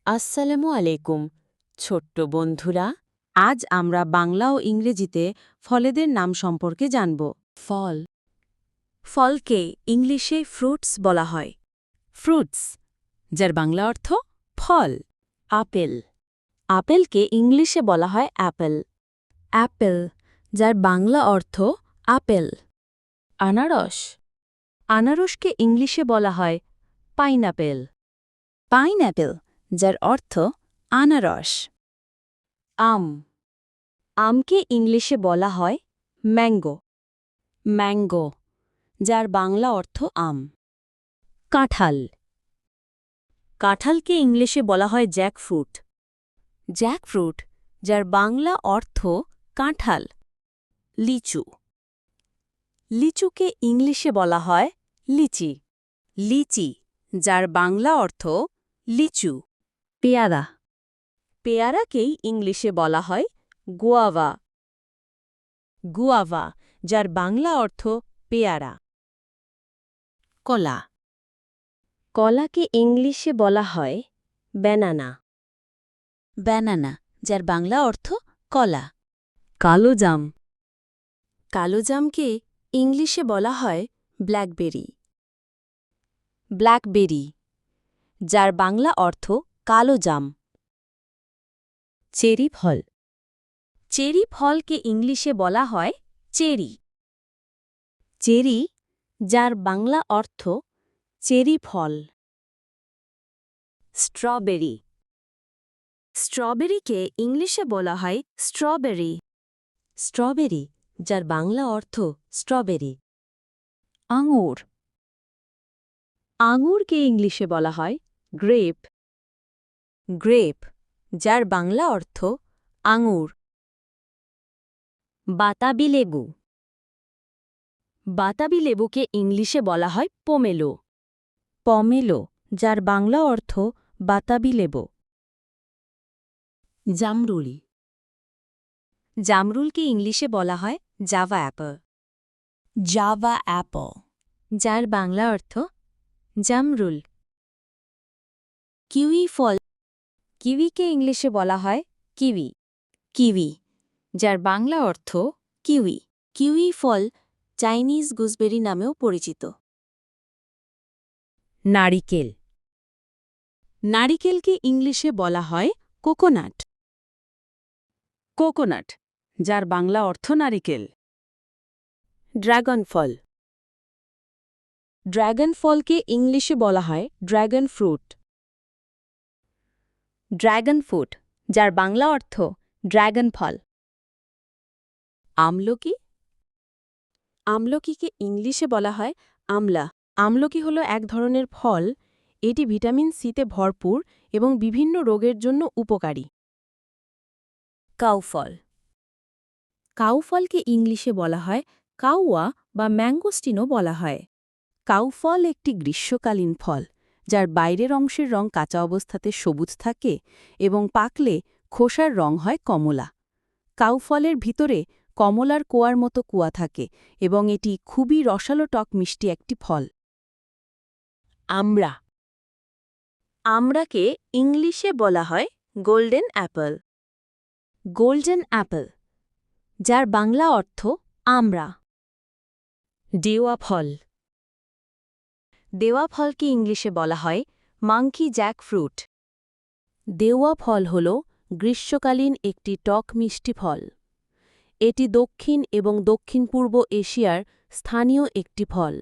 আসসালামু আলাইকুম ছোট্ট বন্ধুরা। আজ আমরা বাংলা ও ইংরেজিতে ফলেদের নাম সম্পর্কে জানব। ফল। ফলকে ইংলিশে ফ্রুটস বলা হয়। ফ্রুটস, যার বাংলা অর্থ ফল। আপেল। আপেলকে ইংলিশে বলা হয় অ্যাপেল। অ্যাপেল, যার বাংলা অর্থ আপেল। আনারস। আনারসকে ইংলিশে বলা হয় পাইনঅ্যাপেল। পাইনঅ্যাপেল, যার অর্থ আনারস। আম। আমকে ইংলিশে বলা হয় ম্যাঙ্গো। ম্যাঙ্গো, যার বাংলা অর্থ আম। কাঁঠাল। কাঁঠালকে ইংলিশে বলা হয় জ্যাকফ্রুট। জ্যাকফ্রুট, যার বাংলা অর্থ কাঁঠাল। লিচু। লিচুকে ইংলিশে বলা হয় লিচি। লিচি, যার বাংলা অর্থ লিচু। পেয়ারা। পেয়ারাকেই ইংলিশে বলা হয় গুয়াভা। গুয়াভা, যার বাংলা অর্থ পেয়ারা। কলা। কলাকে ইংলিশে বলা হয় ব্যানানা। ব্যানানা, যার বাংলা অর্থ কলা। কালোজাম। কালোজামকে ইংলিশে বলা হয় ব্ল্যাকবেরি। ব্ল্যাকবেরি, যার বাংলা অর্থ কালো জাম। চেরি ফল। চেরি ফলকে ইংলিশে বলা হয় চেরি। চেরি, যার বাংলা অর্থ চেরি ফল। স্ট্রবেরি। স্ট্রবেরিকে ইংলিশে বলা হয় স্ট্রবেরি। স্ট্রবেরি, যার বাংলা অর্থ স্ট্রবেরি। আঙুর। আঙুরকে ইংলিশে বলা হয় গ্রেপ। গ্রেপ, যার বাংলা অর্থ আঙুর। বাতাবি লেবু। বাতাবি লেবুকে ইংলিশে বলা হয় পোমেলো। পমেলো, যার বাংলা অর্থ বাতাবি লেবু। জামরুল। জামরুলকে ইংলিশে বলা হয় জাভা অ্যাপল। জাভা অ্যাপল, যার বাংলা অর্থ জামরুল। কিউই ফল। কিউইকে ইংলিশে বলা হয় কিউই। কিউই, যার বাংলা অর্থ কিউই। কিউই ফল চাইনিজ গুজবেরি নামেও পরিচিত। নারিকেল। নারিকেলকে ইংলিশে বলা হয় কোকোনাট। কোকোনাট, যার বাংলা অর্থ নারিকেল। ড্রাগন ফল। ড্রাগন ফলকে ইংলিশে বলা হয় ড্রাগন ফ্রুট। ড্রাগন ফ্রুট, যার বাংলা অর্থ ড্রাগন ফল। আমলকি। আমলকিকে ইংলিশে বলা হয় আমলা। আমলকি হল এক ধরনের ফল। এটি ভিটামিন সিতে ভরপুর এবং বিভিন্ন রোগের জন্য উপকারী। কাউ ফল। কাউ ফলকে ইংলিশে বলা হয় কাউয়া বা ম্যাঙ্গোস্টিনও বলা হয়। কাউ ফল একটি গ্রীষ্মকালীন ফল, যার বাইরের অংশের রং কাঁচা অবস্থাতে সবুজ থাকে এবং পাকলে খোসার রং হয় কমলা। কাউ ফলের ভিতরে কমলার কোয়ার মতো কুয়া থাকে এবং এটি খুবই রসালো টক মিষ্টি একটি ফল। আমড়া। আমড়াকে ইংলিশে বলা হয় গোল্ডেন অ্যাপল। গোল্ডেন অ্যাপল, যার বাংলা অর্থ আমড়া। দেওয়া ফল। দেওয়া ফলকে ইংলিশে বলা হয় মাংকি জ্যাক ফ্রুট। দেওয়া ফল হল গ্রীষ্মকালীন একটি টক মিষ্টি ফল। এটি দক্ষিণ এবং দক্ষিণ পূর্ব এশিয়ার স্থানীয় একটি ফল।